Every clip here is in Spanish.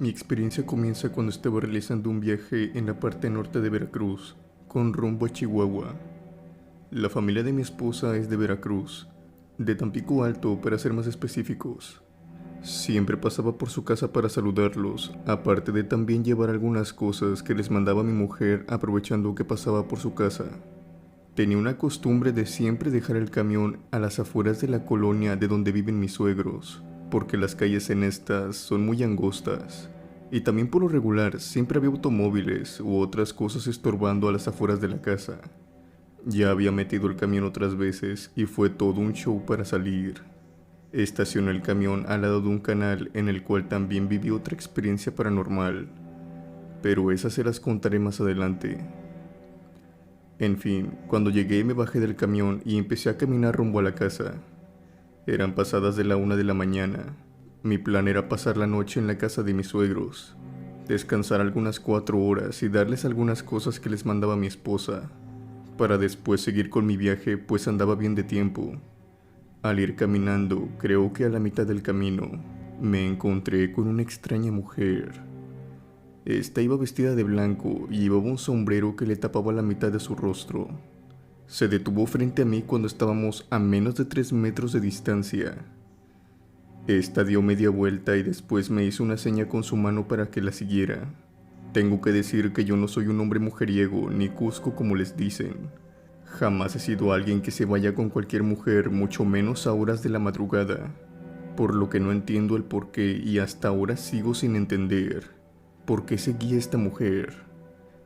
Mi experiencia comienza cuando estaba realizando un viaje en la parte norte de Veracruz, con rumbo a Chihuahua. La familia de mi esposa es de Veracruz, de Tampico Alto para ser más específicos. Siempre pasaba por su casa para saludarlos, aparte de también llevar algunas cosas que les mandaba mi mujer aprovechando que pasaba por su casa. Tenía una costumbre de siempre dejar el camión a las afueras de la colonia de donde viven mis suegros, porque las calles en estas son muy angostas, y también por lo regular siempre había automóviles u otras cosas estorbando a las afueras de la casa. Ya había metido el camión otras veces y fue todo un show para salir. Estacioné el camión al lado de un canal en el cual también viví otra experiencia paranormal, pero esas se las contaré más adelante. En fin, cuando llegué me bajé del camión y empecé a caminar rumbo a la casa. Eran pasadas de la 1 de la mañana. Mi plan era pasar la noche en la casa de mis suegros, descansar algunas 4 horas y darles algunas cosas que les mandaba mi esposa, para después seguir con mi viaje, pues andaba bien de tiempo. Al ir caminando, creo que a la mitad del camino, me encontré con una extraña mujer. Esta iba vestida de blanco y llevaba un sombrero que le tapaba la mitad de su rostro. Se detuvo frente a mí cuando estábamos a menos de 3 metros de distancia. Esta dio media vuelta y después me hizo una seña con su mano para que la siguiera. Tengo que decir que yo no soy un hombre mujeriego ni cusco como les dicen. Jamás he sido alguien que se vaya con cualquier mujer, mucho menos a horas de la madrugada. Por lo que no entiendo el porqué y hasta ahora sigo sin entender por qué seguía esta mujer.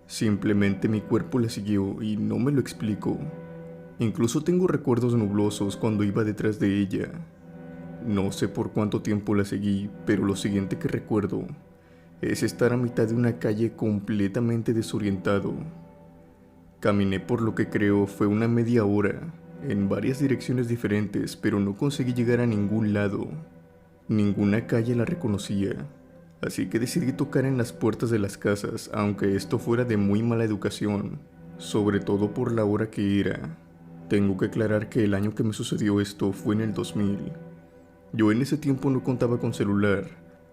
Simplemente mi cuerpo la siguió y no me lo explico. Incluso tengo recuerdos nublosos cuando iba detrás de ella. No sé por cuánto tiempo la seguí, pero lo siguiente que recuerdo es estar a mitad de una calle completamente desorientado. Caminé por lo que creo fue una media hora, en varias direcciones diferentes, pero no conseguí llegar a ningún lado. Ninguna calle la reconocía. Así que decidí tocar en las puertas de las casas, aunque esto fuera de muy mala educación, sobre todo por la hora que era. Tengo que aclarar que el año que me sucedió esto fue en el 2000. Yo en ese tiempo no contaba con celular,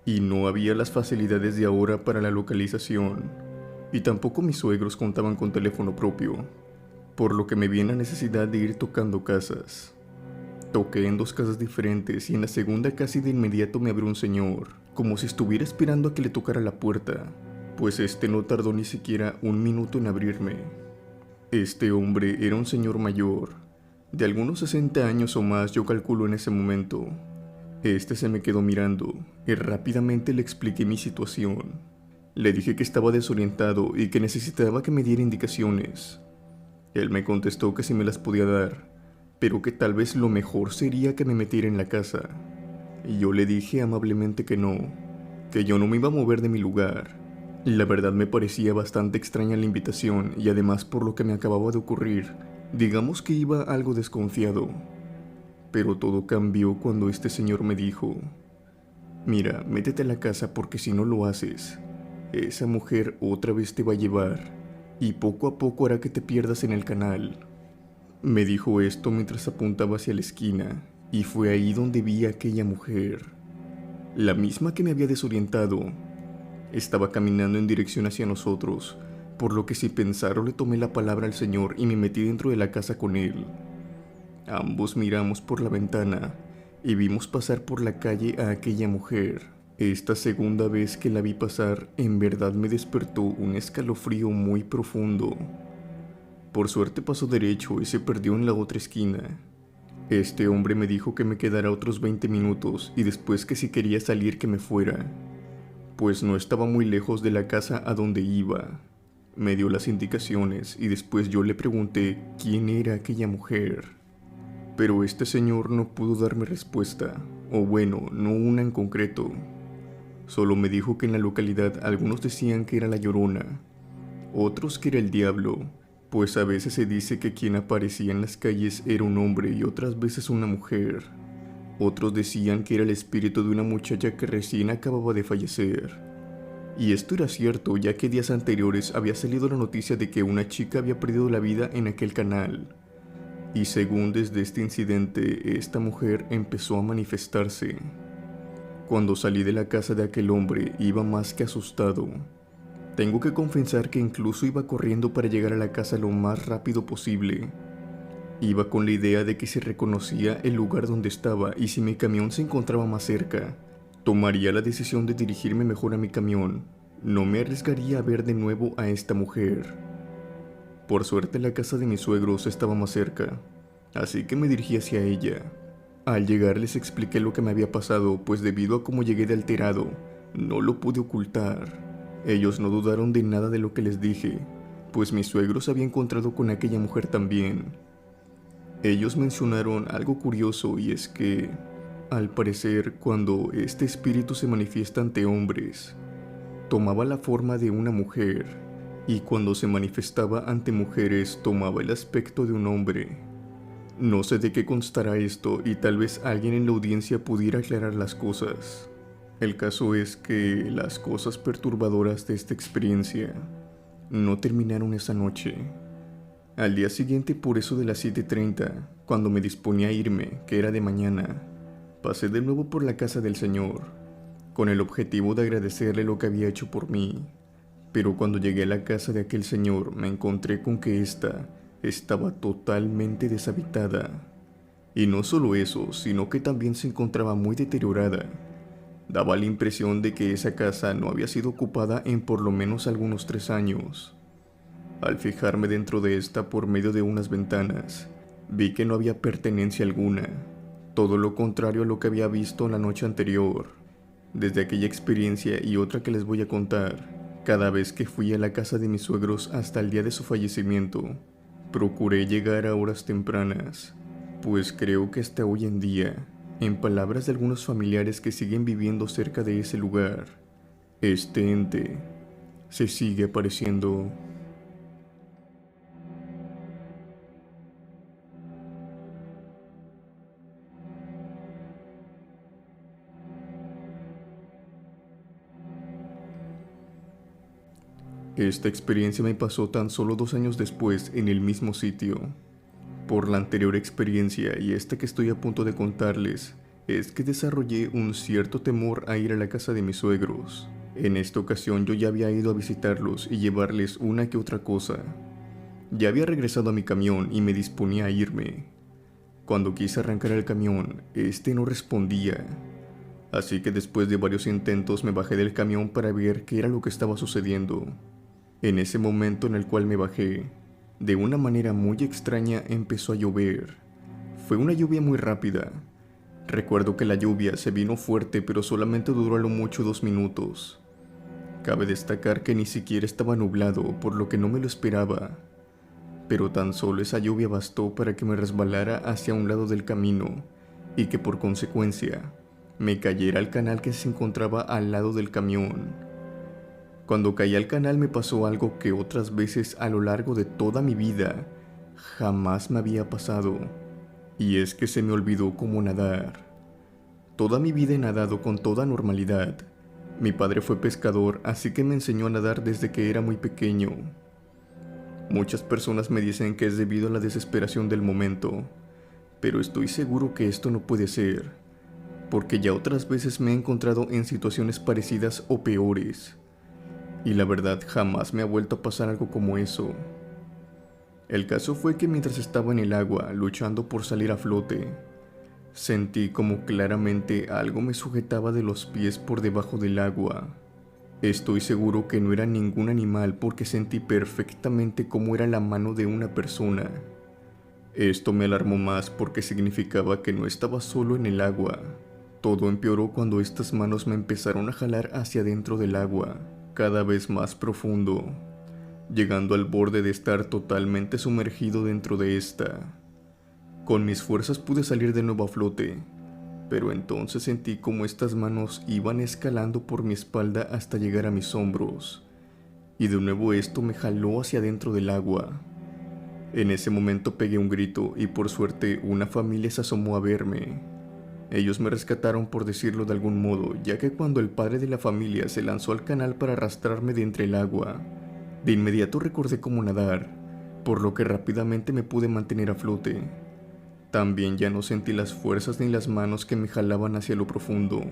y no había las facilidades de ahora para la localización, y tampoco mis suegros contaban con teléfono propio, por lo que me vi en la necesidad de ir tocando casas. Toqué en 2 casas diferentes y en la segunda casi de inmediato me abrió un señor, como si estuviera esperando a que le tocara la puerta, pues este no tardó ni siquiera 1 minuto en abrirme. Este hombre era un señor mayor, de algunos 60 años o más yo calculo en ese momento. Este se me quedó mirando y rápidamente le expliqué mi situación. Le dije que estaba desorientado y que necesitaba que me diera indicaciones. Él me contestó que sí me las podía dar, pero que tal vez lo mejor sería que me metiera en la casa. Y yo le dije amablemente que yo no me iba a mover de mi lugar. La verdad me parecía bastante extraña la invitación y además por lo que me acababa de ocurrir, digamos que iba algo desconfiado. Pero todo cambió cuando este señor me dijo: mira, métete a la casa porque si no lo haces, esa mujer otra vez te va a llevar y poco a poco hará que te pierdas en el canal. Me dijo esto mientras apuntaba hacia la esquina, y fue ahí donde vi a aquella mujer, la misma que me había desorientado. Estaba caminando en dirección hacia nosotros, por lo que sin pensarlo le tomé la palabra al señor y me metí dentro de la casa con él. Ambos miramos por la ventana y vimos pasar por la calle a aquella mujer. Esta segunda vez que la vi pasar, en verdad me despertó un escalofrío muy profundo. Por suerte pasó derecho y se perdió en la otra esquina. Este hombre me dijo que me quedara otros 20 minutos y después que si quería salir que me fuera, pues no estaba muy lejos de la casa a donde iba. Me dio las indicaciones y después yo le pregunté quién era aquella mujer. Pero este señor no pudo darme respuesta, o bueno, no una en concreto. Solo me dijo que en la localidad algunos decían que era la Llorona, otros que era el diablo, pues a veces se dice que quien aparecía en las calles era un hombre y otras veces una mujer. Otros decían que era el espíritu de una muchacha que recién acababa de fallecer. Y esto era cierto, ya que días anteriores había salido la noticia de que una chica había perdido la vida en aquel canal. Y según desde este incidente, esta mujer empezó a manifestarse. Cuando salí de la casa de aquel hombre iba más que asustado. Tengo que confesar que incluso iba corriendo para llegar a la casa lo más rápido posible. Iba con la idea de que si reconocía el lugar donde estaba y si mi camión se encontraba más cerca, tomaría la decisión de dirigirme mejor a mi camión. No me arriesgaría a ver de nuevo a esta mujer. Por suerte la casa de mis suegros estaba más cerca, así que me dirigí hacia ella. Al llegar les expliqué lo que me había pasado, pues debido a cómo llegué de alterado, no lo pude ocultar. Ellos no dudaron de nada de lo que les dije, pues mi suegro se había encontrado con aquella mujer también. Ellos mencionaron algo curioso, y es que, al parecer, cuando este espíritu se manifiesta ante hombres, tomaba la forma de una mujer, y cuando se manifestaba ante mujeres tomaba el aspecto de un hombre. No sé de qué constará esto y tal vez alguien en la audiencia pudiera aclarar las cosas. El caso es que las cosas perturbadoras de esta experiencia no terminaron esa noche. Al día siguiente, por eso de las 7:30, cuando me disponía a irme, que era de mañana, pasé de nuevo por la casa del señor, con el objetivo de agradecerle lo que había hecho por mí. Pero cuando llegué a la casa de aquel señor, me encontré con que ésta estaba totalmente deshabitada. Y no solo eso, sino que también se encontraba muy deteriorada. Daba la impresión de que esa casa no había sido ocupada en por lo menos algunos 3 años. Al fijarme dentro de esta por medio de unas ventanas, vi que no había pertenencia alguna, todo lo contrario a lo que había visto la noche anterior. Desde aquella experiencia y otra que les voy a contar, cada vez que fui a la casa de mis suegros hasta el día de su fallecimiento, procuré llegar a horas tempranas, pues creo que hasta hoy en día, en palabras de algunos familiares que siguen viviendo cerca de ese lugar, este ente se sigue apareciendo. Esta experiencia me pasó tan solo 2 años después en el mismo sitio. Por la anterior experiencia y esta que estoy a punto de contarles, es que desarrollé un cierto temor a ir a la casa de mis suegros. En esta ocasión yo ya había ido a visitarlos y llevarles una que otra cosa. Ya había regresado a mi camión y me disponía a irme. Cuando quise arrancar el camión, este no respondía. Así que después de varios intentos me bajé del camión para ver qué era lo que estaba sucediendo. En ese momento en el cual me bajé, de una manera muy extraña empezó a llover. Fue una lluvia muy rápida. Recuerdo que la lluvia se vino fuerte, pero solamente duró a lo mucho 2 minutos. Cabe destacar que ni siquiera estaba nublado, por lo que no me lo esperaba. Pero tan solo esa lluvia bastó para que me resbalara hacia un lado del camino y que por consecuencia me cayera al canal que se encontraba al lado del camión. Cuando caí al canal me pasó algo que otras veces a lo largo de toda mi vida jamás me había pasado, y es que se me olvidó cómo nadar. Toda mi vida he nadado con toda normalidad. Mi padre fue pescador, así que me enseñó a nadar desde que era muy pequeño. Muchas personas me dicen que es debido a la desesperación del momento, pero estoy seguro que esto no puede ser, porque ya otras veces me he encontrado en situaciones parecidas o peores. Y la verdad jamás me ha vuelto a pasar algo como eso. El caso fue que mientras estaba en el agua luchando por salir a flote, sentí como claramente algo me sujetaba de los pies por debajo del agua. Estoy seguro que no era ningún animal porque sentí perfectamente cómo era la mano de una persona. Esto me alarmó más porque significaba que no estaba solo en el agua. Todo empeoró cuando estas manos me empezaron a jalar hacia dentro del agua, cada vez más profundo, llegando al borde de estar totalmente sumergido dentro de esta. Con mis fuerzas pude salir de nuevo a flote, pero entonces sentí como estas manos iban escalando por mi espalda hasta llegar a mis hombros, y de nuevo esto me jaló hacia dentro del agua. En ese momento pegué un grito y por suerte una familia se asomó a verme. Ellos me rescataron, por decirlo de algún modo, ya que cuando el padre de la familia se lanzó al canal para arrastrarme de entre el agua, de inmediato recordé cómo nadar, por lo que rápidamente me pude mantener a flote. También ya no sentí las fuerzas ni las manos que me jalaban hacia lo profundo.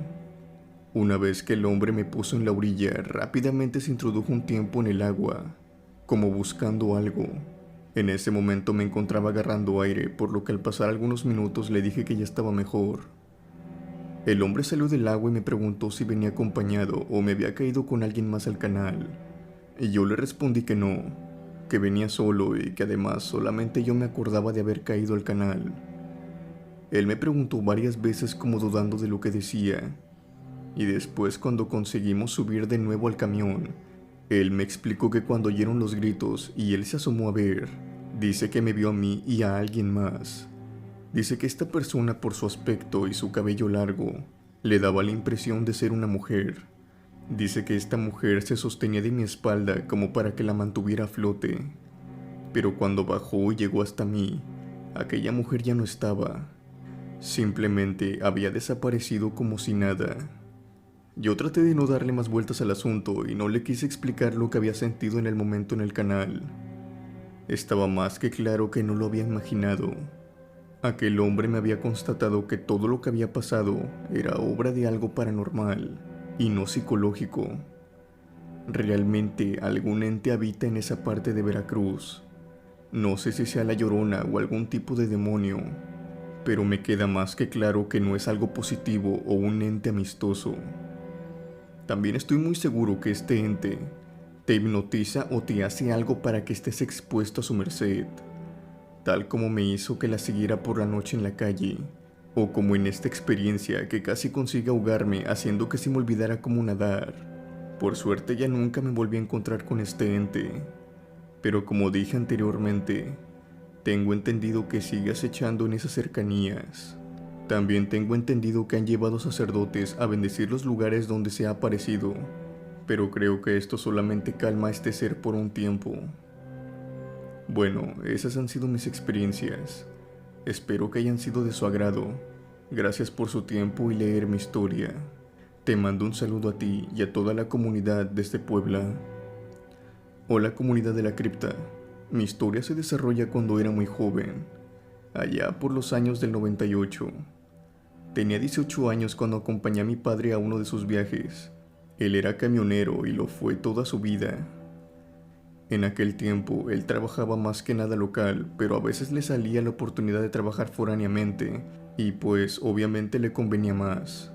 Una vez que el hombre me puso en la orilla, rápidamente se introdujo un tiempo en el agua, como buscando algo. En ese momento me encontraba agarrando aire, por lo que al pasar algunos minutos le dije que ya estaba mejor. El hombre salió del agua y me preguntó si venía acompañado o me había caído con alguien más al canal. Y yo le respondí que no, que venía solo y que además solamente yo me acordaba de haber caído al canal. Él me preguntó varias veces como dudando de lo que decía. Y después, cuando conseguimos subir de nuevo al camión, él me explicó que cuando oyeron los gritos y él se asomó a ver, dice que me vio a mí y a alguien más. Dice que esta persona, por su aspecto y su cabello largo, le daba la impresión de ser una mujer. Dice que esta mujer se sostenía de mi espalda como para que la mantuviera a flote. Pero cuando bajó y llegó hasta mí, aquella mujer ya no estaba. Simplemente había desaparecido como si nada. Yo traté de no darle más vueltas al asunto y no le quise explicar lo que había sentido en el momento en el canal. Estaba más que claro que no lo había imaginado. Aquel hombre me había constatado que todo lo que había pasado era obra de algo paranormal y no psicológico. Realmente algún ente habita en esa parte de Veracruz. No sé si sea la Llorona o algún tipo de demonio, pero me queda más que claro que no es algo positivo o un ente amistoso. También estoy muy seguro que este ente te hipnotiza o te hace algo para que estés expuesto a su merced, tal como me hizo que la siguiera por la noche en la calle, o como en esta experiencia que casi consigue ahogarme haciendo que se me olvidara cómo nadar. Por suerte ya nunca me volví a encontrar con este ente, pero como dije anteriormente, tengo entendido que sigue acechando en esas cercanías. También tengo entendido que han llevado sacerdotes a bendecir los lugares donde se ha aparecido, pero creo que esto solamente calma a este ser por un tiempo. Bueno, esas han sido mis experiencias. Espero que hayan sido de su agrado. Gracias por su tiempo y leer mi historia. Te mando un saludo a ti y a toda la comunidad desde Puebla. Hola, comunidad de la cripta. Mi historia se desarrolla cuando era muy joven, allá por los años del 98. Tenía 18 años cuando acompañé a mi padre a uno de sus viajes. Él era camionero y lo fue toda su vida. En aquel tiempo, él trabajaba más que nada local, pero a veces le salía la oportunidad de trabajar foráneamente, y pues obviamente le convenía más.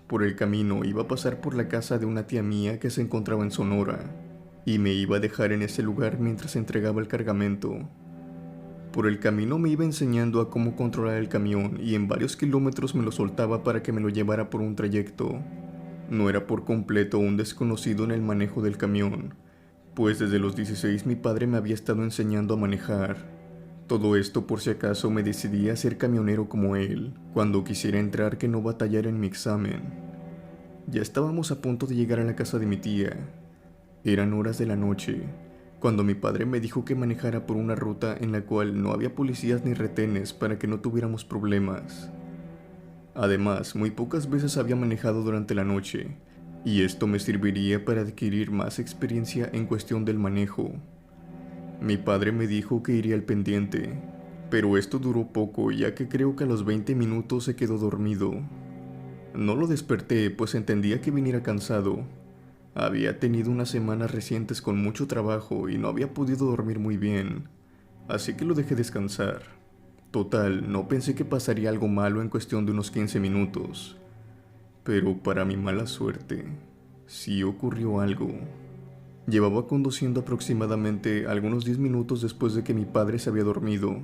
Por el camino iba a pasar por la casa de una tía mía que se encontraba en Sonora, y me iba a dejar en ese lugar mientras entregaba el cargamento. Por el camino me iba enseñando a cómo controlar el camión y en varios kilómetros me lo soltaba para que me lo llevara por un trayecto. No era por completo un desconocido en el manejo del camión, pues desde los 16 mi padre me había estado enseñando a manejar. Todo esto por si acaso me decidía a ser camionero como él, cuando quisiera entrar que no batallara en mi examen. Ya estábamos a punto de llegar a la casa de mi tía. Eran horas de la noche, cuando mi padre me dijo que manejara por una ruta en la cual no había policías ni retenes para que no tuviéramos problemas. Además, muy pocas veces había manejado durante la noche, y esto me serviría para adquirir más experiencia en cuestión del manejo. Mi padre me dijo que iría al pendiente, pero esto duró poco ya que creo que a los 20 minutos se quedó dormido. No lo desperté pues entendía que viniera cansado. Había tenido unas semanas recientes con mucho trabajo y no había podido dormir muy bien, así que lo dejé descansar. Total, no pensé que pasaría algo malo en cuestión de unos 15 minutos. Pero para mi mala suerte, sí ocurrió algo. Llevaba conduciendo aproximadamente algunos 10 minutos después de que mi padre se había dormido.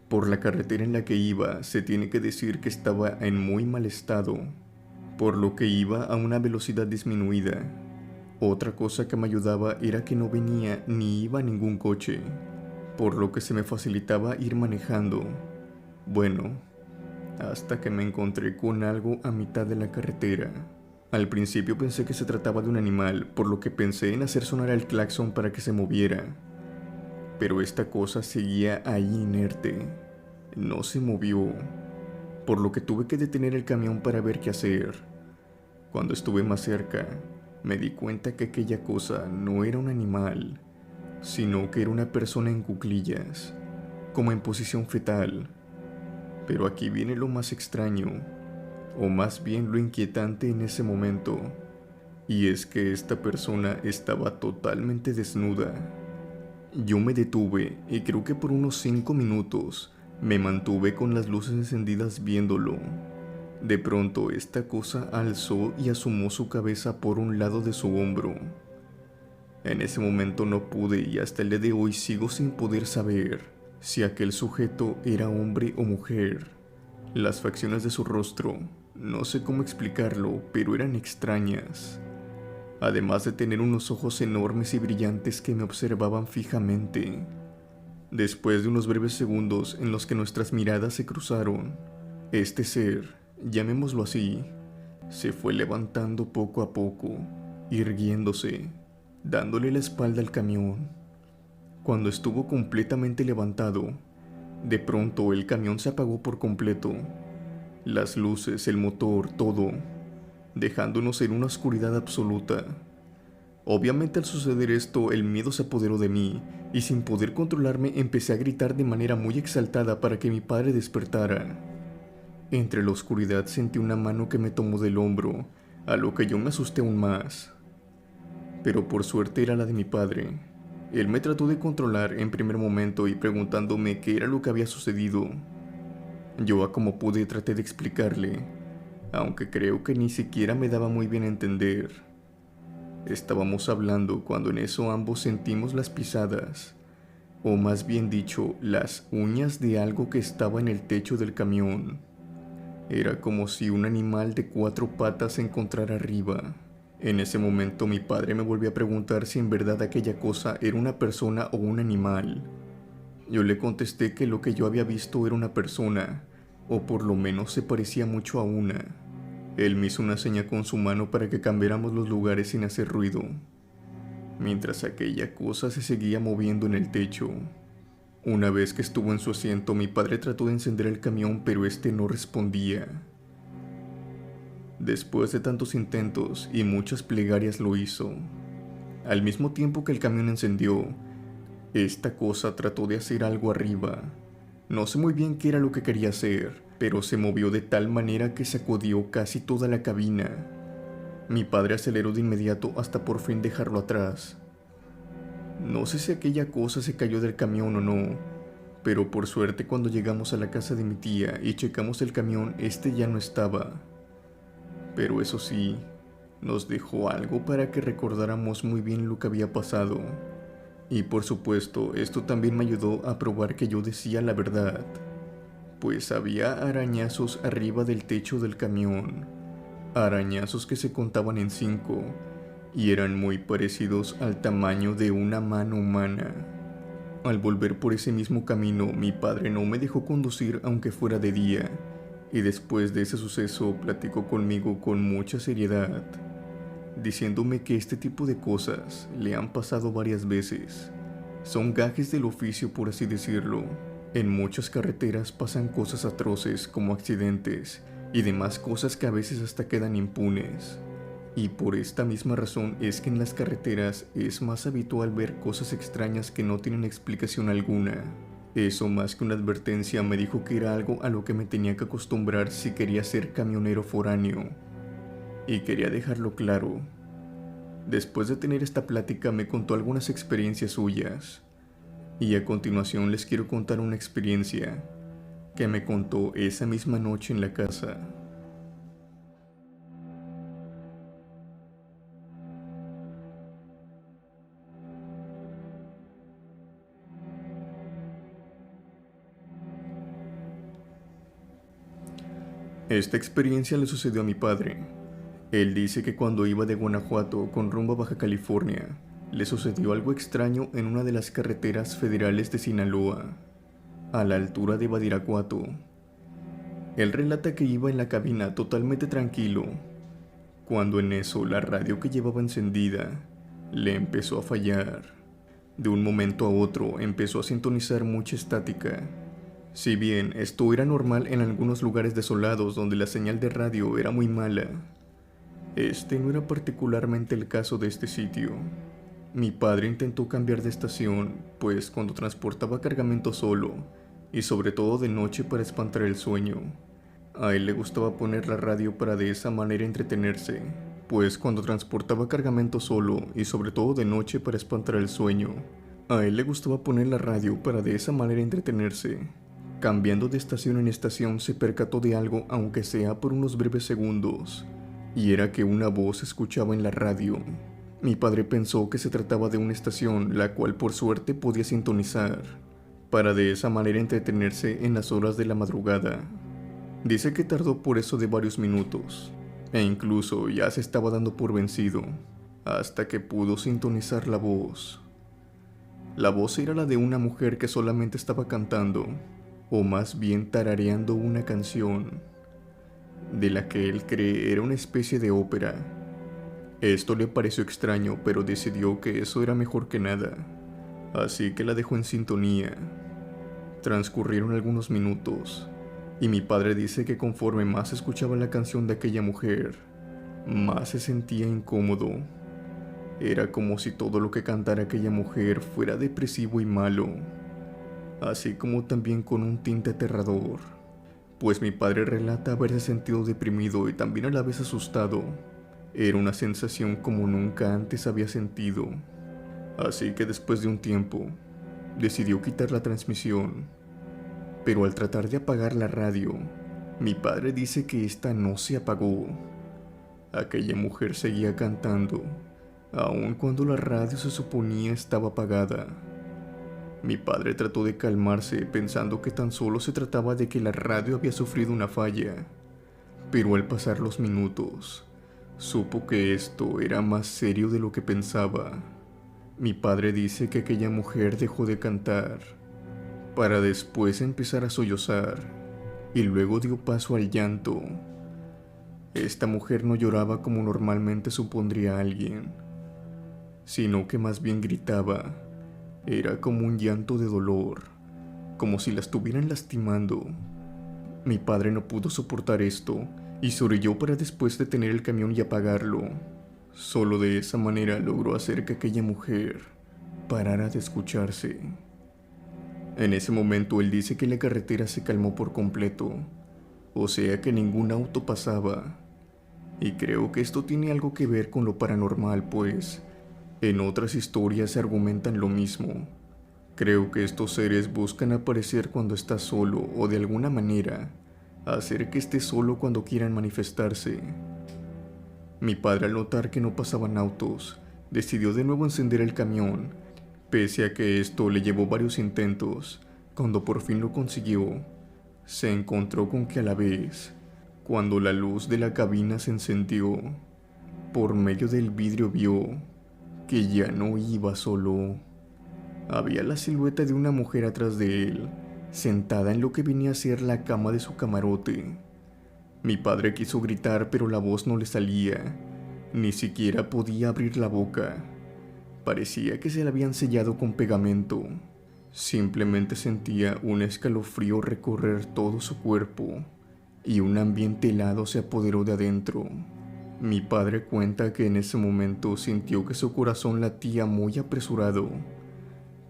Por la carretera en la que iba, se tiene que decir que estaba en muy mal estado, por lo que iba a una velocidad disminuida. Otra cosa que me ayudaba era que no venía ni iba ningún coche, por lo que se me facilitaba ir manejando. Bueno, hasta que me encontré con algo a mitad de la carretera. Al principio pensé que se trataba de un animal, por lo que pensé en hacer sonar el claxon para que se moviera. Pero esta cosa seguía ahí inerte. No se movió, por lo que tuve que detener el camión para ver qué hacer. Cuando estuve más cerca, me di cuenta que aquella cosa no era un animal, sino que era una persona en cuclillas, como en posición fetal. Pero aquí viene lo más extraño. o más bien lo inquietante en ese momento, y es que esta persona estaba totalmente desnuda. Yo me detuve y creo que por unos 5 minutos me mantuve con las luces encendidas viéndolo. De pronto esta cosa alzó y asomó su cabeza por un lado de su hombro. En ese momento no pude y hasta el día de hoy sigo sin poder saber si aquel sujeto era hombre o mujer. Las facciones de su rostro, no sé cómo explicarlo, pero eran extrañas. Además de tener unos ojos enormes y brillantes que me observaban fijamente. Después de unos breves segundos en los que nuestras miradas se cruzaron, este ser, llamémoslo así, se fue levantando poco a poco, irguiéndose, dándole la espalda al camión. Cuando estuvo completamente levantado, de pronto el camión se apagó por completo. Las luces, el motor, todo, dejándonos en una oscuridad absoluta. Obviamente al suceder esto, el miedo se apoderó de mí, y sin poder controlarme empecé a gritar de manera muy exaltada para que mi padre despertara. Entre la oscuridad sentí una mano que me tomó del hombro, a lo que yo me asusté aún más. Pero por suerte era la de mi padre. Él me trató de controlar en primer momento y preguntándome qué era lo que había sucedido. Yo a como pude traté de explicarle, aunque creo que ni siquiera me daba muy bien a entender. Estábamos hablando cuando en eso ambos sentimos las pisadas, o más bien dicho, las uñas de algo que estaba en el techo del camión. Era como si un animal de 4 patas se encontrara arriba. En ese momento mi padre me volvió a preguntar si en verdad aquella cosa era una persona o un animal. Yo le contesté que lo que yo había visto era una persona, o por lo menos se parecía mucho a una. Él me hizo una seña con su mano para que cambiáramos los lugares sin hacer ruido, mientras aquella cosa se seguía moviendo en el techo. Una vez que estuvo en su asiento, mi padre trató de encender el camión, pero este no respondía. Después de tantos intentos y muchas plegarias lo hizo. Al mismo tiempo que el camión encendió, esta cosa trató de hacer algo arriba. No sé muy bien qué era lo que quería hacer, pero se movió de tal manera que sacudió casi toda la cabina. Mi padre aceleró de inmediato hasta por fin dejarlo atrás. No sé si aquella cosa se cayó del camión o no, pero por suerte cuando llegamos a la casa de mi tía y checamos el camión, este ya no estaba. Pero eso sí, nos dejó algo para que recordáramos muy bien lo que había pasado. Y por supuesto, esto también me ayudó a probar que yo decía la verdad, pues había arañazos arriba del techo del camión, arañazos que se contaban en 5, y eran muy parecidos al tamaño de una mano humana. Al volver por ese mismo camino, mi padre no me dejó conducir aunque fuera de día, y después de ese suceso platicó conmigo con mucha seriedad, diciéndome que este tipo de cosas le han pasado varias veces. Son gajes del oficio, por así decirlo. En muchas carreteras pasan cosas atroces como accidentes y demás cosas que a veces hasta quedan impunes. Y por esta misma razón es que en las carreteras es más habitual ver cosas extrañas que no tienen explicación alguna. Eso, más que una advertencia, me dijo que era algo a lo que me tenía que acostumbrar si quería ser camionero foráneo. Y quería dejarlo claro. Después de tener esta plática me contó algunas experiencias suyas. Y a continuación les quiero contar una experiencia que me contó esa misma noche en la casa. Esta experiencia le sucedió a mi padre. Él dice que cuando iba de Guanajuato con rumbo a Baja California, le sucedió algo extraño en una de las carreteras federales de Sinaloa, a la altura de Badiraguato. Él relata que iba en la cabina totalmente tranquilo, cuando en eso la radio que llevaba encendida le empezó a fallar. De un momento a otro empezó a sintonizar mucha estática. Si bien esto era normal en algunos lugares desolados donde la señal de radio era muy mala, este no era particularmente el caso de este sitio. Mi padre intentó cambiar de estación, pues cuando transportaba cargamento solo, y sobre todo de noche para espantar el sueño, A él le gustaba poner la radio para de esa manera entretenerse, pues cuando transportaba cargamento solo y sobre todo de noche para espantar el sueño, a él le gustaba poner la radio para de esa manera entretenerse. Cambiando de estación en estación se percató de algo, aunque sea por unos breves segundos, y era que una voz se escuchaba en la radio. Mi padre pensó que se trataba de una estación, la cual por suerte podía sintonizar, para de esa manera entretenerse en las horas de la madrugada. Dice que tardó por eso de varios minutos, e incluso ya se estaba dando por vencido, hasta que pudo sintonizar la voz. La voz era la de una mujer que solamente estaba cantando, o más bien tarareando una canción, de la que él cree era una especie de ópera. Esto le pareció extraño, pero decidió que eso era mejor que nada, así que la dejó en sintonía. Transcurrieron algunos minutos, y mi padre dice que conforme más escuchaba la canción de aquella mujer, más se sentía incómodo. Era como si todo lo que cantara aquella mujer fuera depresivo y malo, así como también con un tinte aterrador, pues mi padre relata haberse sentido deprimido y también a la vez asustado. Era una sensación como nunca antes había sentido, así que después de un tiempo, decidió quitar la transmisión. Pero al tratar de apagar la radio, mi padre dice que esta no se apagó. Aquella mujer seguía cantando, aun cuando la radio se suponía estaba apagada. Mi padre trató de calmarse pensando que tan solo se trataba de que la radio había sufrido una falla, pero al pasar los minutos, supo que esto era más serio de lo que pensaba. Mi padre dice que aquella mujer dejó de cantar, para después empezar a sollozar, y luego dio paso al llanto. Esta mujer no lloraba como normalmente supondría alguien, sino que más bien gritaba. Era como un llanto de dolor, como si la estuvieran lastimando. Mi padre no pudo soportar esto y se orilló para después detener el camión y apagarlo. Solo de esa manera logró hacer que aquella mujer parara de escucharse. En ese momento él dice que la carretera se calmó por completo, o sea que ningún auto pasaba. Y creo que esto tiene algo que ver con lo paranormal, pues en otras historias se argumentan lo mismo. Creo que estos seres buscan aparecer cuando estás solo o de alguna manera hacer que estés solo cuando quieran manifestarse. Mi padre, al notar que no pasaban autos, decidió de nuevo encender el camión, pese a que esto le llevó varios intentos. Cuando por fin lo consiguió, se encontró con que a la vez, cuando la luz de la cabina se encendió, por medio del vidrio vio que ya no iba solo. Había la silueta de una mujer atrás de él, sentada en lo que venía a ser la cama de su camarote. Mi padre quiso gritar, pero la voz no le salía, ni siquiera podía abrir la boca. Parecía que se la habían sellado con pegamento. Simplemente sentía un escalofrío recorrer todo su cuerpo, y un ambiente helado se apoderó de adentro. Mi padre cuenta que en ese momento sintió que su corazón latía muy apresurado,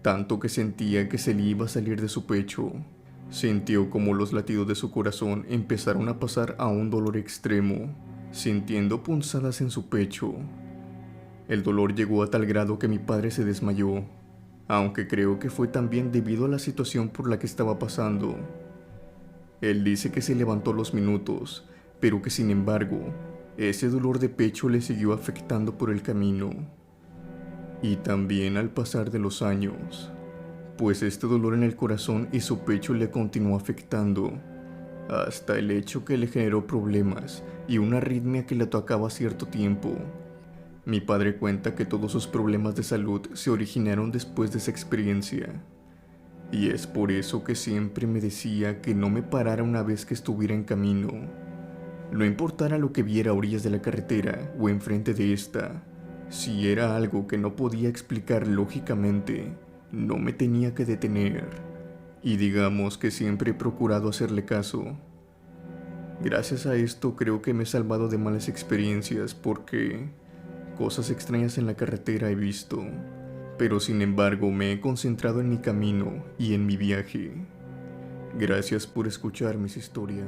tanto que sentía que se le iba a salir de su pecho. Sintió como los latidos de su corazón empezaron a pasar a un dolor extremo, sintiendo punzadas en su pecho. El dolor llegó a tal grado que mi padre se desmayó, aunque creo que fue también debido a la situación por la que estaba pasando. Él dice que se levantó a los minutos, pero que sin embargo, ese dolor de pecho le siguió afectando por el camino. Y también al pasar de los años, pues este dolor en el corazón y su pecho le continuó afectando, hasta el hecho que le generó problemas y una arritmia que le atacaba a cierto tiempo. Mi padre cuenta que todos sus problemas de salud se originaron después de esa experiencia, y es por eso que siempre me decía que no me parara una vez que estuviera en camino. No importara lo que viera a orillas de la carretera o enfrente de esta, si era algo que no podía explicar lógicamente, no me tenía que detener, y digamos que siempre he procurado hacerle caso. Gracias a esto creo que me he salvado de malas experiencias porque cosas extrañas en la carretera he visto, pero sin embargo me he concentrado en mi camino y en mi viaje. Gracias por escuchar mis historias.